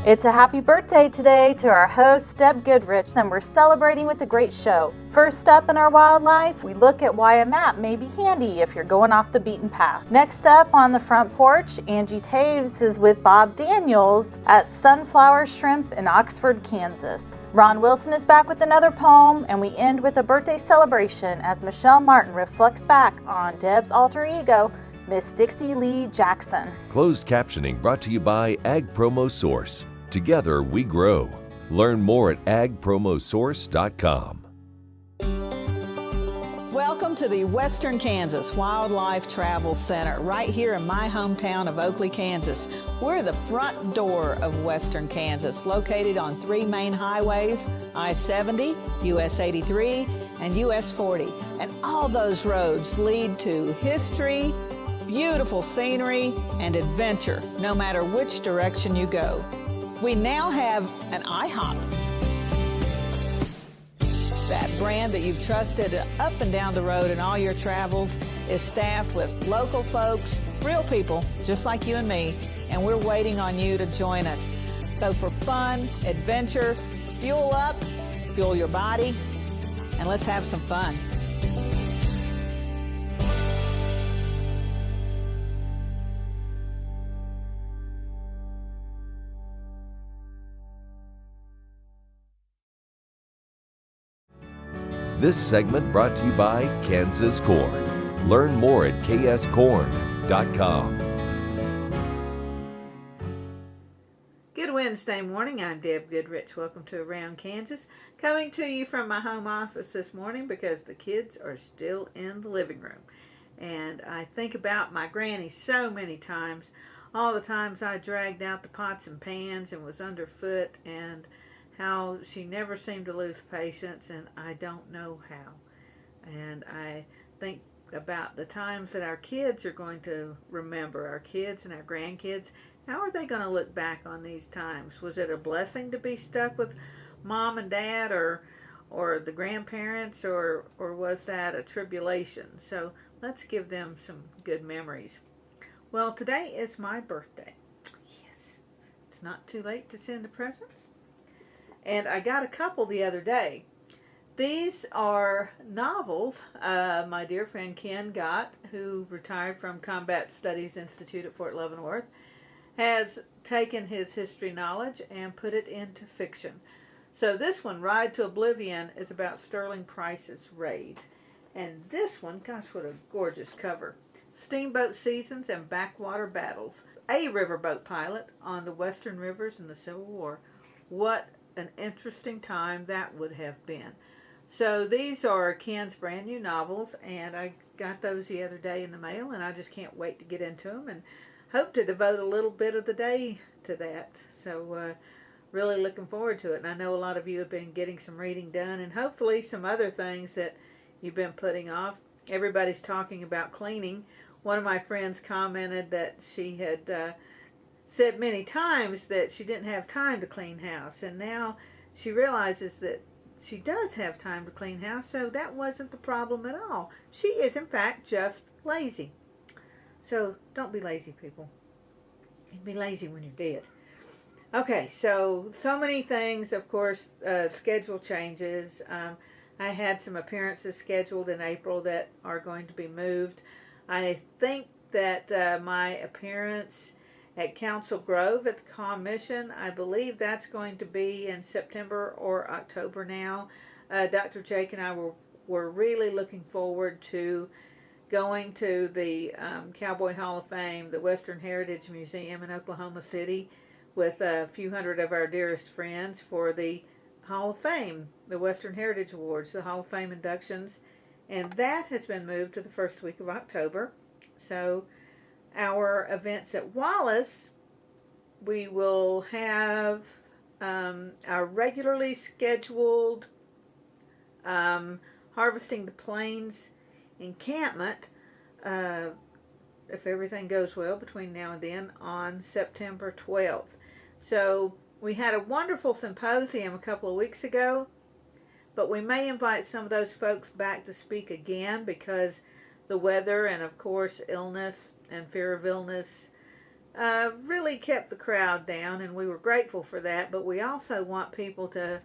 It's a happy birthday today to our host, Deb Goodrich, and we're celebrating with a great show. First up in our wildlife, we look at why a map may be handy if you're going off the beaten path. Next up on the front porch, Angie Toews is with Bob Daniels at Sunflower Shrimp in Oxford, Kansas. Ron Wilson is back with another poem, and we end with a birthday celebration as Michelle Martin reflects back on Deb's alter ego, Miss Dixie Lee Jackson. Closed captioning brought to you by Ag Promo Source. Together we grow. Learn more at agpromosource.com. Welcome to the Western Kansas Wildlife Travel Center, right here in my hometown of Oakley, Kansas. We're the front door of Western Kansas, located on three main highways, I-70, US 83, and US 40. And all those roads lead to history, beautiful scenery, and adventure, no matter which direction you go. We now have an IHOP. That brand that you've trusted up and down the road in all your travels is staffed with local folks, real people, just like you and me, and we're waiting on you to join us. So for fun, adventure, fuel up, fuel your body, and let's have some fun. This segment brought to you by Kansas Corn. Learn more at kscorn.com. Good Wednesday morning. I'm Deb Goodrich. Welcome to Around Kansas. Coming to you from my home office this morning because the kids are still in the living room. And I think about my granny so many times. All the times I dragged out the pots and pans and was underfoot, and how she never seemed to lose patience, and I don't know how. And I think about the times that our kids are going to remember, our kids and our grandkids. How are they going to look back on these times? Was it a blessing to be stuck with mom and dad or the grandparents, or was that a tribulation? So let's give them some good memories. Well, today is my birthday. Yes, it's not too late to send a present. And I got a couple the other day. These are novels my dear friend Ken got, who retired from Combat Studies Institute at Fort Leavenworth, has taken his history knowledge and put it into fiction. So this one, Ride to Oblivion, is about Sterling Price's raid. And this one, gosh, what a gorgeous cover. Steamboat Seasons and Backwater Battles. A riverboat pilot on the Western Rivers in the Civil War. What an interesting time that would have been. So these are Ken's brand new novels, and I got those the other day in the mail, and I just can't wait to get into them and hope to devote a little bit of the day to that. So really looking forward to it. And I know a lot of you have been getting some reading done, and hopefully some other things that you've been putting off. Everybody's talking about cleaning. One of my friends commented that she had said many times that she didn't have time to clean house, and now she realizes that she does have time to clean house, so that wasn't the problem at all. She is in fact just lazy. So don't be lazy, people. You can be lazy when you're dead. Okay, so many things, of course. Schedule changes. I had some appearances scheduled in April that are going to be moved. I think that my appearance at Council Grove at the Commission, I believe that's going to be in September or October now. Dr. Jake and I were really looking forward to going to the Cowboy Hall of Fame, the Western Heritage Museum in Oklahoma City, with a few hundred of our dearest friends for the Hall of Fame, the Western Heritage Awards, the Hall of Fame inductions. And that has been moved to the first week of October. So our events at Wallace, we will have our regularly scheduled Harvesting the Plains encampment, if everything goes well between now and then, on September 12th. So we had a wonderful symposium a couple of weeks ago, but we may invite some of those folks back to speak again because the weather and, of course, illness and fear of illness really kept the crowd down, and we were grateful for that, but we also want people to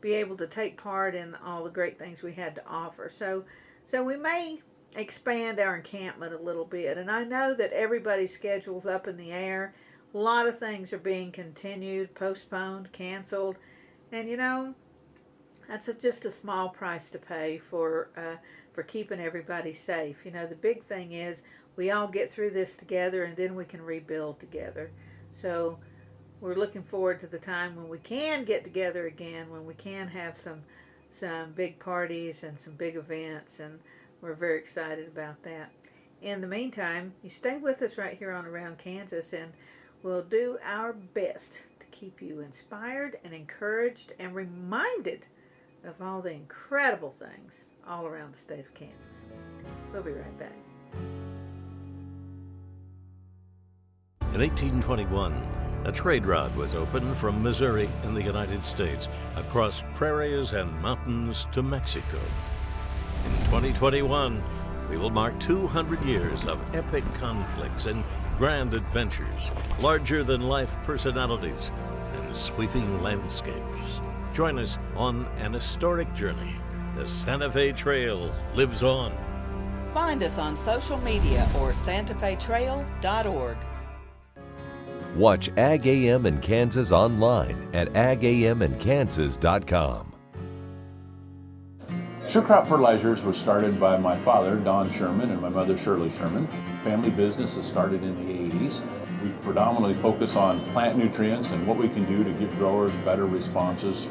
be able to take part in all the great things we had to offer. So we may expand our encampment a little bit, and I know that everybody's schedule's up in the air. A lot of things are being continued, postponed, canceled, and that's just a small price to pay for keeping everybody safe. The big thing is we all get through this together, and then we can rebuild together. So we're looking forward to the time when we can get together again, when we can have some big parties and some big events, and we're very excited about that. In the meantime, you stay with us right here on Around Kansas, and we'll do our best to keep you inspired and encouraged and reminded of all the incredible things all around the state of Kansas. We'll be right back. In 1821, a trade route was opened from Missouri in the United States across prairies and mountains to Mexico. In 2021, we will mark 200 years of epic conflicts and grand adventures, larger-than-life personalities, and sweeping landscapes. Join us on an historic journey. The Santa Fe Trail lives on. Find us on social media or santafetrail.org. Watch Ag AM in Kansas online at agaminkansas.com. Sure Crop Fertilizers was started by my father, Don Sherman, and my mother, Shirley Sherman. Family business that started in the 80s. We predominantly focus on plant nutrients and what we can do to give growers better responses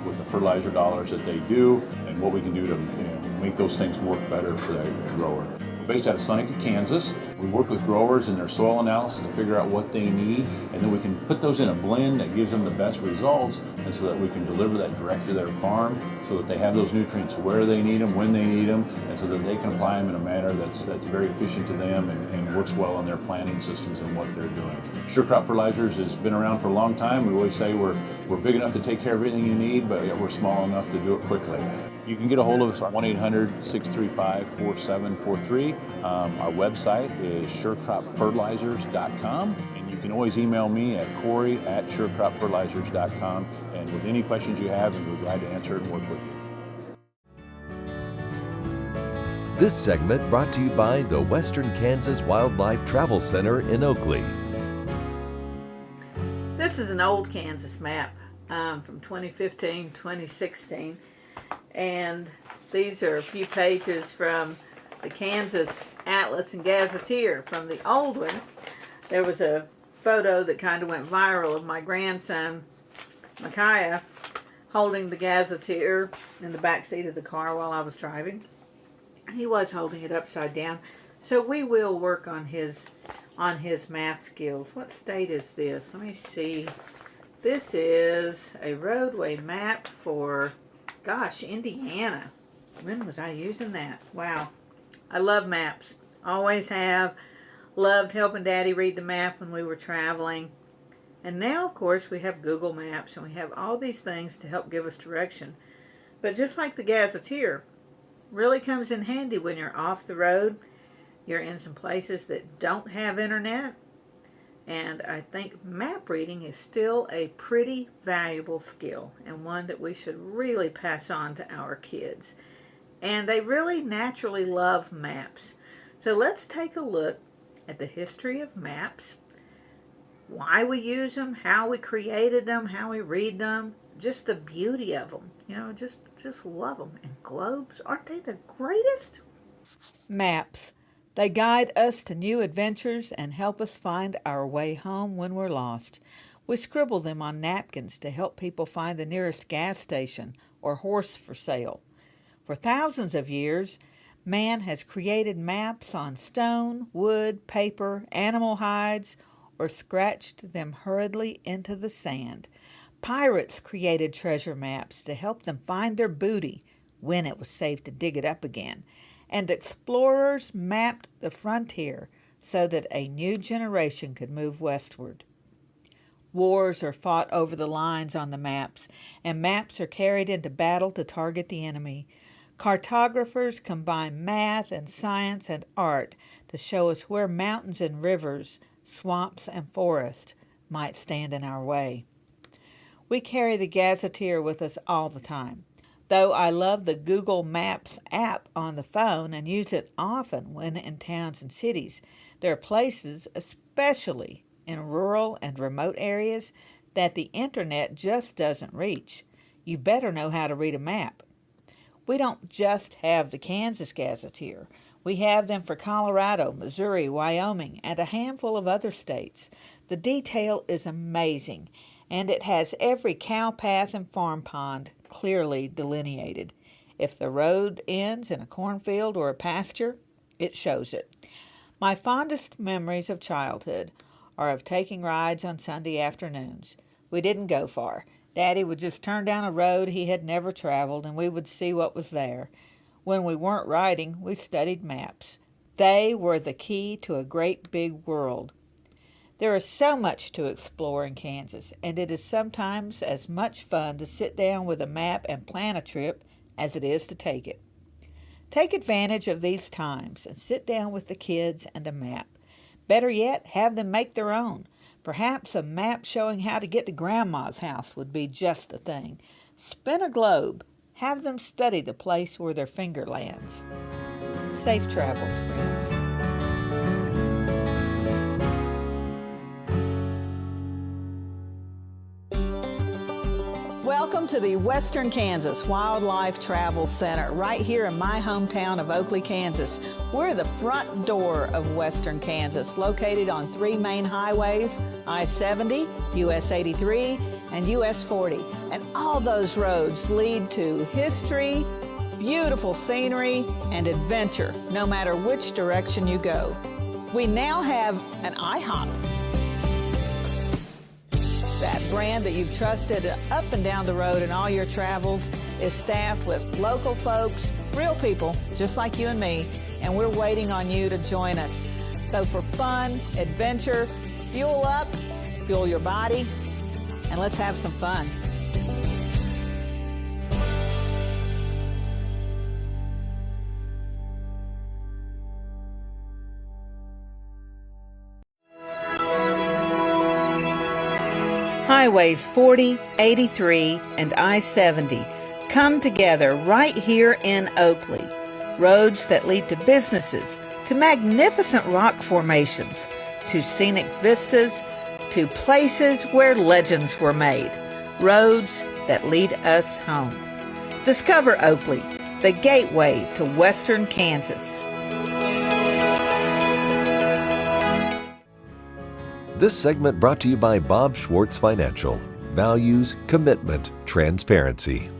with the fertilizer dollars that they do, and what we can do to make those things work better for that grower. We're based out of Seneca, Kansas. We work with growers in their soil analysis to figure out what they need, and then we can put those in a blend that gives them the best results, and so that we can deliver that direct to their farm, so that they have those nutrients where they need them, when they need them, and so that they can apply them in a manner that's very efficient to them and works well on their planting systems and what they're doing. Sure Crop Fertilizers has been around for a long time. We always say we're big enough to take care of everything you need, but we're small enough to do it quickly. You can get a hold of us at 1-800-635-4743. Our website is surecropfertilizers.com, and you can always email me at Corey@surecropfertilizers.com, and with any questions you have, we'll be glad to answer it and work with you. This segment brought to you by the Western Kansas Wildlife Travel Center in Oakley. This is an old Kansas map from 2015, 2016, and these are a few pages from the Kansas Atlas and Gazetteer. From the old one, there was a photo that kind of went viral of my grandson, Micaiah, holding the Gazetteer in the back seat of the car while I was driving. He was holding it upside down, so we will work on his math skills. What state is this? Let me see. This is a roadway map for, Indiana. When was I using that? Wow. I love maps. Always have. Loved helping Daddy read the map when we were traveling. And now, of course, we have Google Maps, and we have all these things to help give us direction. But just like the Gazetteer, really comes in handy when you're off the road, you're in some places that don't have internet, and I think map reading is still a pretty valuable skill, and one that we should really pass on to our kids. And they really naturally love maps. So let's take a look at the history of maps, why we use them, how we created them, how we read them, just the beauty of them. Just love them. And globes, aren't they the greatest? Maps. They guide us to new adventures and help us find our way home when we're lost. We scribble them on napkins to help people find the nearest gas station or horse for sale. For thousands of years, man has created maps on stone, wood, paper, animal hides, or scratched them hurriedly into the sand. Pirates created treasure maps to help them find their booty when it was safe to dig it up again. And explorers mapped the frontier so that a new generation could move westward. Wars are fought over the lines on the maps, and maps are carried into battle to target the enemy. Cartographers combine math and science and art to show us where mountains and rivers swamps, and forests might stand in our way. We carry the gazetteer with us all the time. Though I love the Google Maps app on the phone and use it often when in towns and cities, there are places, especially in rural and remote areas, that the internet just doesn't reach. You better know how to read a map. We don't just have the Kansas Gazetteer. We have them for Colorado, Missouri, Wyoming, and a handful of other states. The detail is amazing, and it has every cow path and farm pond clearly delineated. If the road ends in a cornfield or a pasture, it shows it. My fondest memories of childhood are of taking rides on Sunday afternoons. We didn't go far. Daddy would just turn down a road he had never traveled, and we would see what was there. When we weren't riding, we studied maps. They were the key to a great big world. There is so much to explore in Kansas, and it is sometimes as much fun to sit down with a map and plan a trip as it is to take it. Take advantage of these times and sit down with the kids and a map. Better yet, have them make their own. Perhaps a map showing how to get to Grandma's house would be just the thing. Spin a globe. Have them study the place where their finger lands. Safe travels, friends. Welcome to the Western Kansas Wildlife Travel Center, right here in my hometown of Oakley, Kansas. We're the front door of Western Kansas, located on 3 main highways, I-70, US 83, and US 40. And all those roads lead to history, beautiful scenery, and adventure, no matter which direction you go. We now have an IHOP. That brand that you've trusted up and down the road in all your travels is staffed with local folks, real people, just like you and me, and we're waiting on you to join us. So for fun, adventure, fuel up, fuel your body, and let's have some fun. Highways 40, 83, and I-70 come together right here in Oakley. Roads that lead to businesses, to magnificent rock formations, to scenic vistas, to places where legends were made. Roads that lead us home. Discover Oakley, the gateway to Western Kansas. This segment brought to you by Bob Schwartz Financial. Values, commitment, transparency.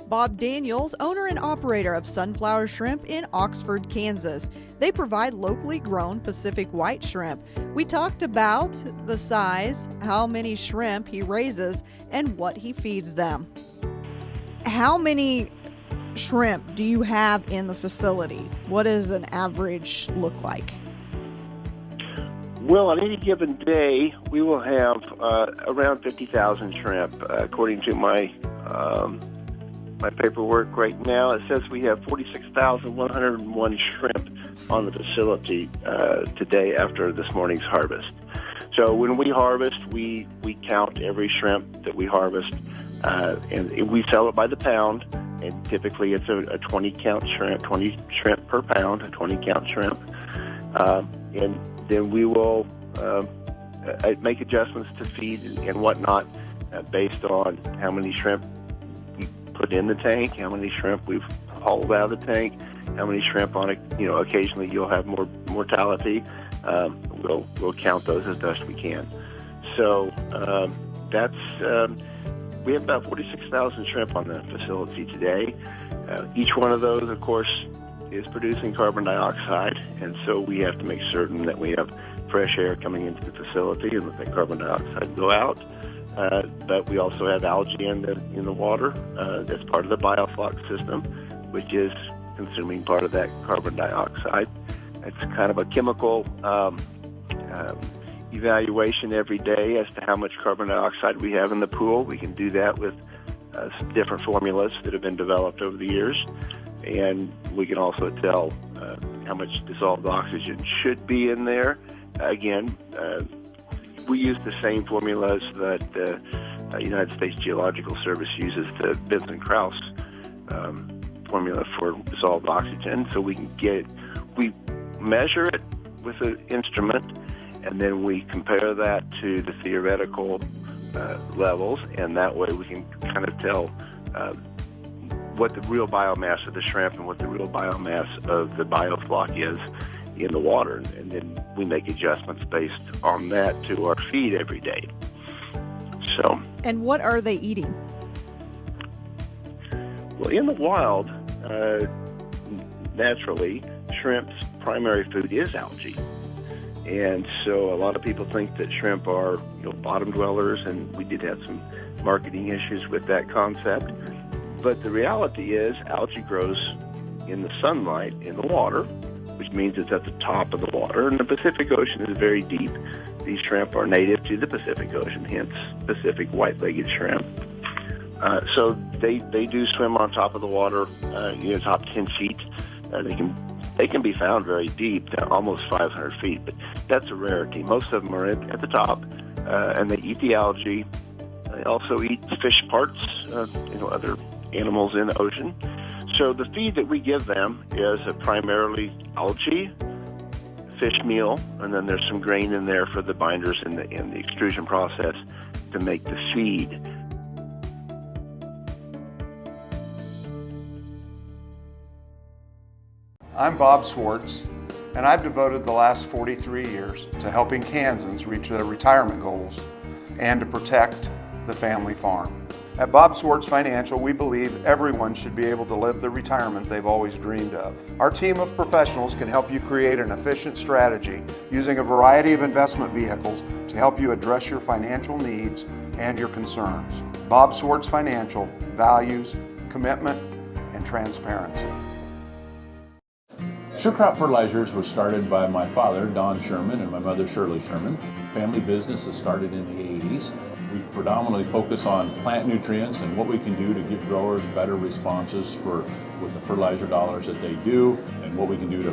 Bob Daniels, owner and operator of Sunflower Shrimp in Oxford, Kansas. They provide locally grown Pacific white shrimp. We talked about the size, how many shrimp he raises, and what he feeds them. How many shrimp do you have in the facility? What does an average look like? Well, on any given day, we will have around 50,000 shrimp. According to my paperwork right now, it says we have 46,101 shrimp on the facility today after this morning's harvest. So when we harvest, we count every shrimp that we harvest, and we sell it by the pound. And typically, it's a 20-count shrimp, 20 shrimp per pound, a 20-count shrimp. And then we will make adjustments to feed and whatnot based on how many shrimp we put in the tank, how many shrimp we've hauled out of the tank, how many shrimp on it. Occasionally you'll have more mortality. We'll count those as best we can. So we have about 46,000 shrimp on the facility today. Each one of those, of course, is producing carbon dioxide, and so we have to make certain that we have fresh air coming into the facility and let that carbon dioxide go out. But we also have algae in the water. That's part of the biofloc system, which is consuming part of that carbon dioxide. It's kind of a chemical evaluation every day as to how much carbon dioxide we have in the pool. We can do that with some different formulas that have been developed over the years. And we can also tell how much dissolved oxygen should be in there. Again, we use the same formulas that the United States Geological Service uses, the Vincent-Krauss formula for dissolved oxygen. So we measure it with an instrument, and then we compare that to the theoretical levels, and that way we can kind of tell what the real biomass of the shrimp and what the real biomass of the biofloc is in the water, and then we make adjustments based on that to our feed every day. So. And what are they eating? Well, in the wild, naturally, shrimp's primary food is algae. And so a lot of people think that shrimp are, bottom dwellers, and we did have some marketing issues with that concept. But the reality is algae grows in the sunlight in the water, which means it's at the top of the water, and the Pacific Ocean is very deep. These shrimp are native to the Pacific Ocean, hence Pacific white-legged shrimp. So they do swim on top of the water, top 10 feet. They can be found very deep, almost 500 feet, but that's a rarity. Most of them are at the top, and they eat the algae. They also eat fish parts, other animals in the ocean. So the feed that we give them is primarily algae, fish meal, and then there's some grain in there for the binders in the extrusion process to make the feed. I'm Bob Swartz, and I've devoted the last 43 years to helping Kansans reach their retirement goals and to protect the family farm. At Bob Swartz Financial, we believe everyone should be able to live the retirement they've always dreamed of. Our team of professionals can help you create an efficient strategy using a variety of investment vehicles to help you address your financial needs and your concerns. Bob Swartz Financial values commitment and transparency. Sure Crop Fertilizers was started by my father, Don Sherman, and my mother, Shirley Sherman. Family business that started in the 80s. We predominantly focus on plant nutrients and what we can do to give growers better responses with the fertilizer dollars that they do, and what we can do to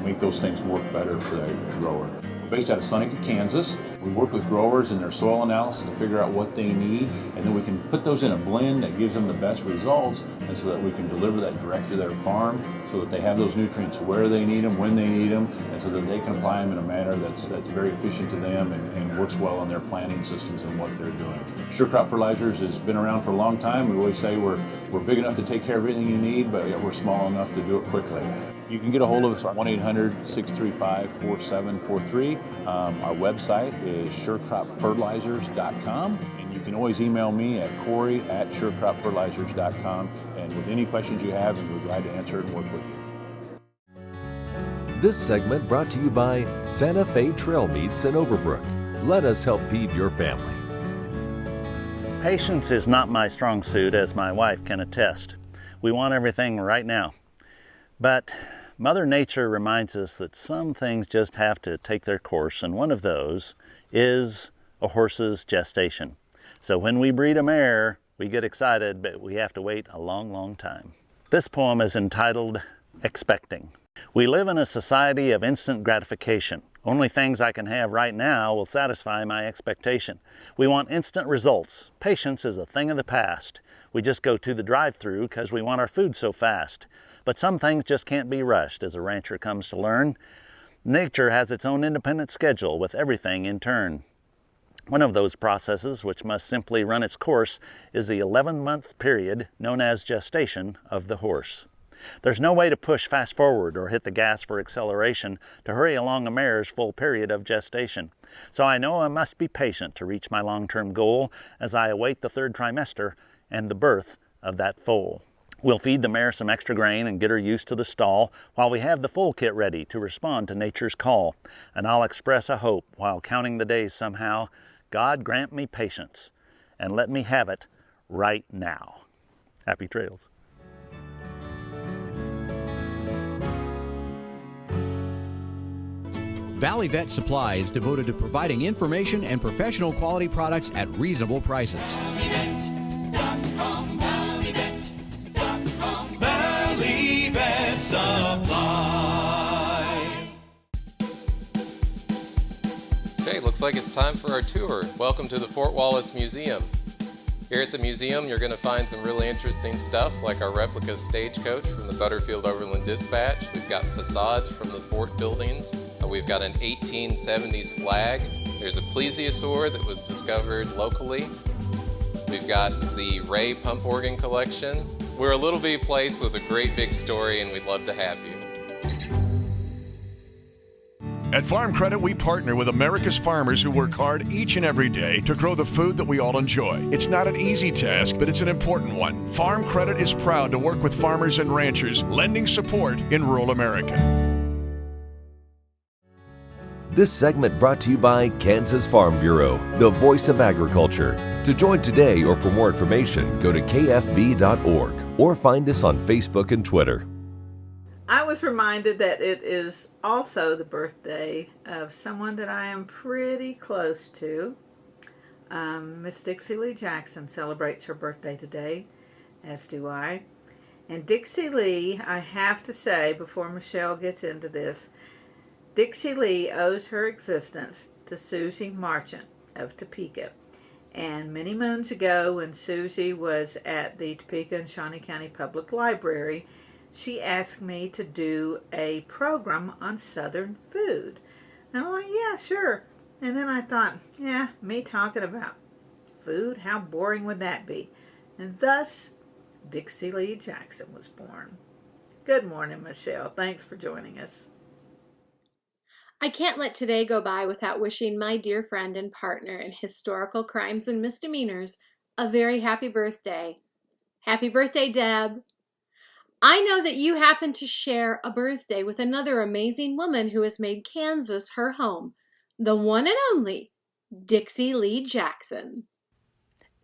make those things work better for the grower. We're based out of Seneca, Kansas. We work with growers in their soil analysis to figure out what they need, and then we can put those in a blend that gives them the best results, and so that we can deliver that direct to their farm so that they have those nutrients where they need them, when they need them, and so that they can apply them in a manner that's very efficient to them and works well in their planting systems and what they're doing. Sure Crop Fertilizers has been around for a long time. We always say we're big enough to take care of everything you need, but we're small enough to do it quickly. You can get a hold of us at 1-800-635-4743. Our website is surecropfertilizers.com, and you can always email me at Corey@surecropfertilizers.com, and with any questions you have, we're glad to answer it and work with you. This segment brought to you by Santa Fe Trail Meats in Overbrook. Let us help feed your family. Patience is not my strong suit, as my wife can attest. We want everything right now. But Mother Nature reminds us that some things just have to take their course, and one of those is a horse's gestation. So when we breed a mare, we get excited, but we have to wait a long, long time. This poem is entitled Expecting. We live in a society of instant gratification. Only things I can have right now will satisfy my expectation. We want instant results. Patience is a thing of the past. We just go to the drive-thru because we want our food so fast. But some things just can't be rushed, as a rancher comes to learn. Nature has its own independent schedule with everything in turn. One of those processes, which must simply run its course, is the 11-month period known as gestation of the horse. There's no way to push fast forward or hit the gas for acceleration to hurry along a mare's full period of gestation. So I know I must be patient to reach my long-term goal as I await the 3rd trimester and the birth of that foal. We'll feed the mare some extra grain and get her used to the stall while we have the full kit ready to respond to nature's call. And I'll express a hope while counting the days somehow. God grant me patience and let me have it right now. Happy trails. Valley Vet Supply is devoted to providing information and professional quality products at reasonable prices. Valley Vet Supply. Okay, looks like it's time for our tour. Welcome to the Fort Wallace Museum. Here at the museum, you're going to find some really interesting stuff, like our replica stagecoach from the Butterfield Overland Dispatch. We've got facades from the fort buildings. We've got an 1870s flag. There's a plesiosaur that was discovered locally. We've got the Ray pump organ collection. We're a little bitty place with a great big story, and we'd love to have you. At Farm Credit, we partner with America's farmers who work hard each and every day to grow the food that we all enjoy. It's not an easy task, but it's an important one. Farm Credit is proud to work with farmers and ranchers, lending support in rural America. This segment brought to you by Kansas Farm Bureau, the voice of agriculture. To join today or for more information, go to kfb.org or find us on Facebook and Twitter. I was reminded that it is also the birthday of someone that I am pretty close to. Miss Dixie Lee Jackson celebrates her birthday today, as do I. And Dixie Lee, I have to say, before Michelle gets into this, Dixie Lee owes her existence to Susie Marchant of Topeka. And many moons ago, when Susie was at the Topeka and Shawnee County Public Library, she asked me to do a program on Southern food. And I'm like, yeah, sure. And then I thought, yeah, me talking about food, how boring would that be? And thus, Dixie Lee Jackson was born. Good morning, Michelle. Thanks for joining us. I can't let today go by without wishing my dear friend and partner in historical crimes and misdemeanors a very happy birthday. Happy birthday, Deb. I know that you happen to share a birthday with another amazing woman who has made Kansas her home, the one and only Dixie Lee Jackson.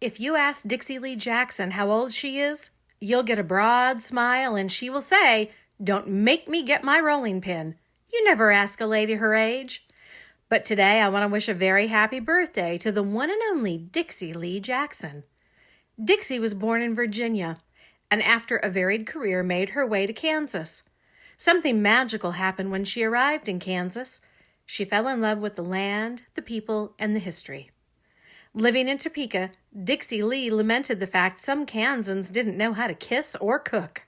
If you ask Dixie Lee Jackson how old she is, you'll get a broad smile and she will say, "Don't make me get my rolling pin. You never ask a lady her age." But today I want to wish a very happy birthday to the one and only Dixie Lee Jackson. Dixie was born in Virginia, and after a varied career made her way to Kansas. Something magical happened when she arrived in Kansas. She fell in love with the land, the people, and the history. Living in Topeka, Dixie Lee lamented the fact some Kansans didn't know how to kiss or cook.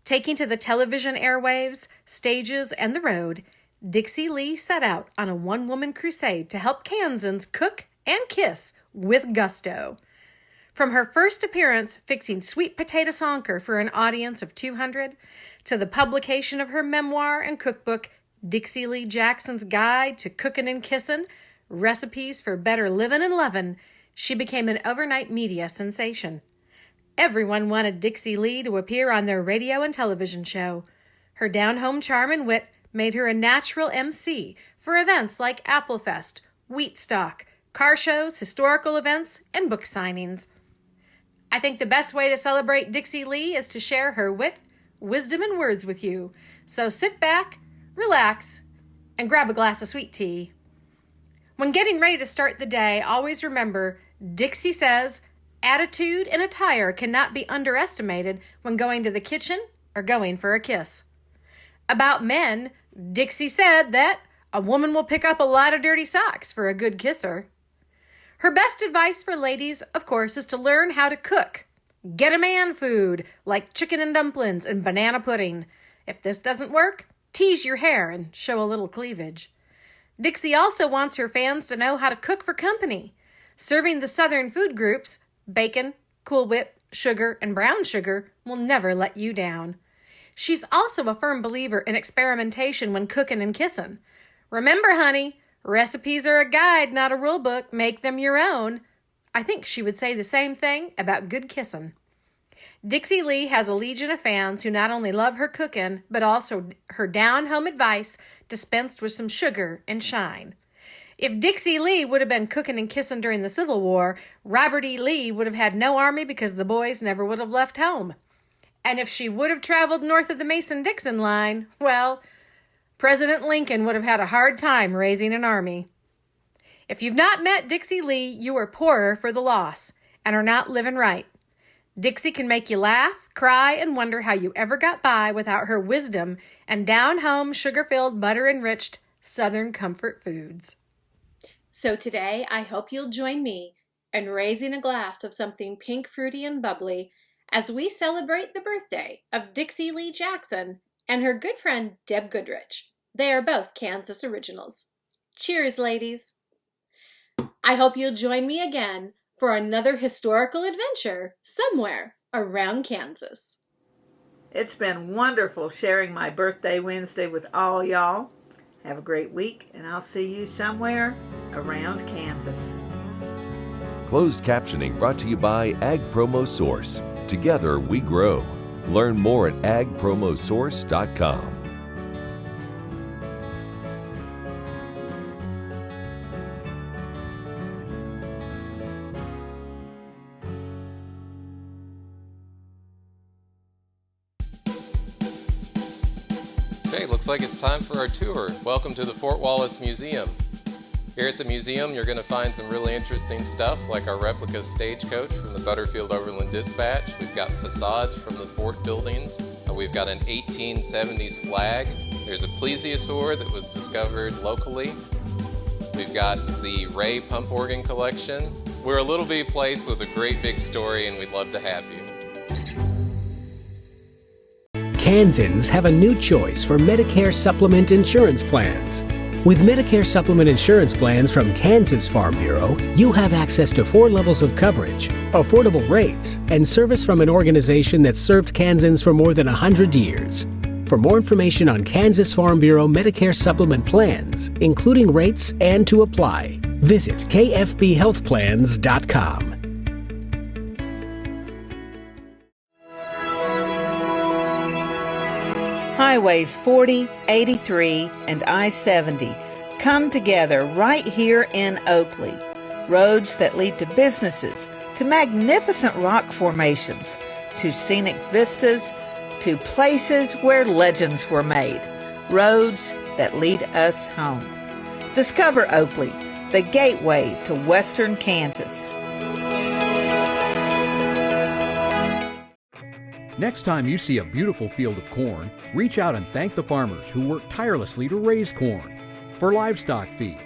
Taking to the television airwaves, stages, and the road, Dixie Lee set out on a one-woman crusade to help Kansans cook and kiss with gusto. From her first appearance fixing sweet potato sonker for an audience of 200, to the publication of her memoir and cookbook, Dixie Lee Jackson's Guide to Cookin' and Kissin', Recipes for Better Livin' and Lovin', she became an overnight media sensation. Everyone wanted Dixie Lee to appear on their radio and television show. Her down-home charm and wit made her a natural MC for events like Applefest, Wheatstock, car shows, historical events, and book signings. I think the best way to celebrate Dixie Lee is to share her wit, wisdom, and words with you. So sit back, relax, and grab a glass of sweet tea. When getting ready to start the day, always remember, Dixie says, attitude and attire cannot be underestimated when going to the kitchen or going for a kiss. About men, Dixie said that a woman will pick up a lot of dirty socks for a good kisser. Her best advice for ladies, of course, is to learn how to cook. Get a man food, like chicken and dumplings and banana pudding. If this doesn't work, tease your hair and show a little cleavage. Dixie also wants her fans to know how to cook for company. Serving the Southern food groups, bacon, Cool Whip, sugar, and brown sugar will never let you down. She's also a firm believer in experimentation when cooking and kissing. Remember, honey, recipes are a guide, not a rule book. Make them your own. I think she would say the same thing about good kissing. Dixie Lee has a legion of fans who not only love her cooking, but also her down-home advice dispensed with some sugar and shine. If Dixie Lee would have been cooking and kissing during the Civil War, Robert E. Lee would have had no army because the boys never would have left home. And if she would have traveled north of the Mason-Dixon line, well, President Lincoln would have had a hard time raising an army. If you've not met Dixie Lee, you are poorer for the loss and are not living right. Dixie can make you laugh, cry, and wonder how you ever got by without her wisdom and down-home, sugar-filled, butter-enriched Southern comfort foods. So today, I hope you'll join me in raising a glass of something pink, fruity, and bubbly as we celebrate the birthday of Dixie Lee Jackson and her good friend Deb Goodrich. They are both Kansas originals. Cheers, ladies. I hope you'll join me again for another historical adventure somewhere around Kansas. It's been wonderful sharing my birthday Wednesday with all y'all. Have a great week, and I'll see you somewhere around Kansas. Closed captioning brought to you by Ag Promo Source. Together we grow. Learn more at agpromosource.com. Okay, looks like it's time for our tour. Welcome to the Fort Wallace Museum. Here at the museum, you're going to find some really interesting stuff like our replica stagecoach from the Butterfield Overland Dispatch. We've got facades from the fort buildings. We've got an 1870s flag. There's a plesiosaur that was discovered locally. We've got the Ray pump organ collection. We're a little bitty place with a great big story, and we'd love to have you. Kansans have a new choice for Medicare supplement insurance plans. With Medicare supplement insurance plans from Kansas Farm Bureau, you have access to 4 levels of coverage, affordable rates, and service from an organization that's served Kansans for more than 100 years. For more information on Kansas Farm Bureau Medicare supplement plans, including rates and to apply, visit kfbhealthplans.com. Highways 40, 83, and I-70 come together right here in Oakley. Roads that lead to businesses, to magnificent rock formations, to scenic vistas, to places where legends were made. Roads that lead us home. Discover Oakley, the gateway to western Kansas. Next time you see a beautiful field of corn, reach out and thank the farmers who work tirelessly to raise corn for livestock feed,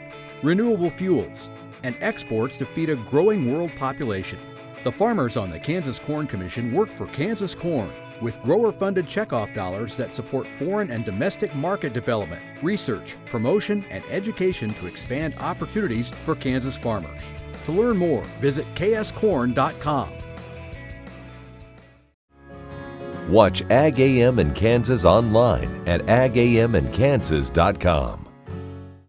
renewable fuels, and exports to feed a growing world population. The farmers on the Kansas Corn Commission work for Kansas Corn with grower-funded checkoff dollars that support foreign and domestic market development, research, promotion, and education to expand opportunities for Kansas farmers. To learn more, visit kscorn.com. Watch Ag AM in Kansas online at agamandkansas.com.